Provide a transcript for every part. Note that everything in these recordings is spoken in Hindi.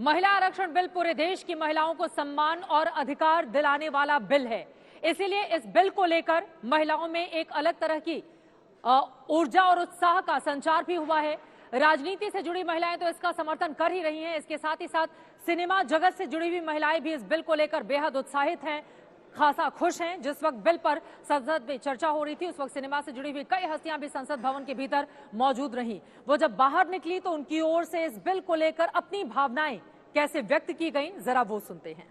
महिला आरक्षण बिल पूरे देश की महिलाओं को सम्मान और अधिकार दिलाने वाला बिल है। इसीलिए इस बिल को लेकर महिलाओं में एक अलग तरह की ऊर्जा और उत्साह का संचार भी हुआ है। राजनीति से जुड़ी महिलाएं तो इसका समर्थन कर ही रही हैं। इसके साथ ही साथ सिनेमा जगत से जुड़ी हुई महिलाएं भी इस बिल को लेकर बेहद उत्साहित हैं, खासा खुश हैं। जिस वक्त बिल पर संसद में चर्चा हो रही थी, उस वक्त सिनेमा से जुड़ी हुई कई हस्तियां भी संसद भवन के भीतर मौजूद रहीं। वो जब बाहर निकली तो उनकी ओर से इस बिल को लेकर अपनी भावनाएं कैसे व्यक्त की गईं, जरा वो सुनते हैं।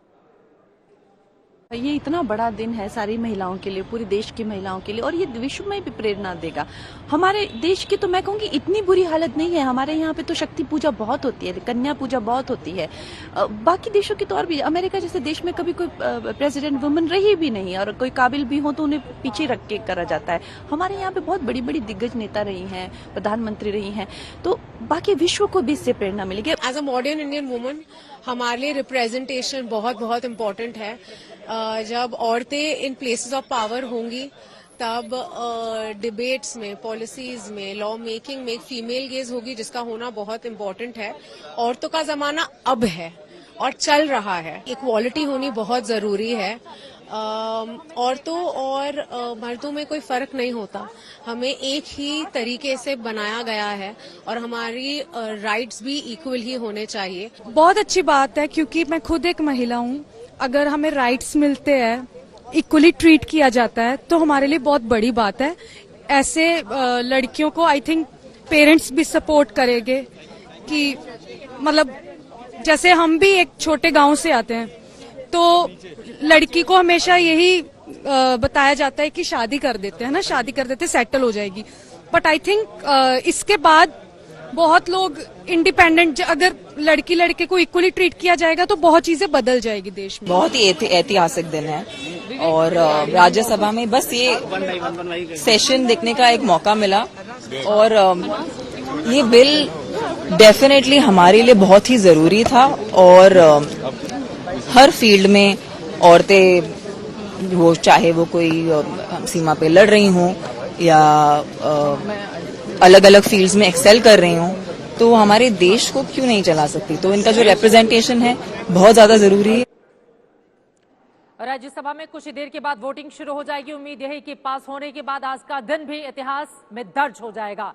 ये इतना बड़ा दिन है सारी महिलाओं के लिए, पूरे देश की महिलाओं के लिए, और ये विश्व में भी प्रेरणा देगा। हमारे देश की तो मैं कहूंगी इतनी बुरी हालत नहीं है। हमारे यहाँ पे तो शक्ति पूजा बहुत होती है, कन्या पूजा बहुत होती है। बाकी देशों की तो और भी, अमेरिका जैसे देश में कभी कोई प्रेसिडेंट वुमन रही भी नहीं, और कोई काबिल भी हो तो उन्हें पीछे रख के करा जाता है। हमारे यहाँ पे बहुत बड़ी बड़ी दिग्गज नेता रही हैं, प्रधानमंत्री रही हैं, तो बाकी विश्व को भी इससे प्रेरणा मिलेगी। As a modern Indian woman हमारे लिए रिप्रेजेंटेशन बहुत बहुत इम्पोर्टेंट है। जब औरतें इन प्लेसेस ऑफ पावर होंगी तब डिबेट्स में, पॉलिसीज में, लॉ मेकिंग में एक फीमेल गेज होगी, जिसका होना बहुत इम्पोर्टेंट है। औरतों का जमाना अब है और चल रहा है। इक्वालिटी होनी बहुत जरूरी है। औरतों और मर्दों में कोई फर्क नहीं होता, हमें एक ही तरीके से बनाया गया है और हमारी राइट्स भी इक्वल ही होने चाहिए। बहुत अच्छी बात है, क्योंकि मैं खुद एक महिला हूँ। अगर हमें राइट्स मिलते हैं, इक्वली ट्रीट किया जाता है, तो हमारे लिए बहुत बड़ी बात है। ऐसे लड़कियों को आई थिंक पेरेंट्स भी सपोर्ट करेंगे कि मतलब जैसे हम भी एक छोटे गांव से आते हैं, तो लड़की को हमेशा यही बताया जाता है कि शादी कर देते हैं ना, शादी कर देते सेटल हो जाएगी। बट आई थिंक इसके बाद बहुत लोग इंडिपेंडेंट, अगर लड़की लड़के को इक्वली ट्रीट किया जाएगा तो बहुत चीजें बदल जाएगी देश में। बहुत ही ऐतिहासिक दिन है और राज्यसभा में बस ये सेशन देखने का एक मौका मिला, और ये बिल डेफिनेटली हमारे लिए बहुत ही जरूरी था। और हर फील्ड में औरतें, वो चाहे वो कोई सीमा पे लड़ रही हों या अलग अलग फील्ड्स में एक्सेल कर रही हों, तो हमारे देश को क्यों नहीं चला सकती। तो इनका जो रिप्रेजेंटेशन है बहुत ज्यादा जरूरी है। राज्यसभा में कुछ ही देर के बाद वोटिंग शुरू हो जाएगी। उम्मीद यही कि पास होने के बाद आज का दिन भी इतिहास में दर्ज हो जाएगा।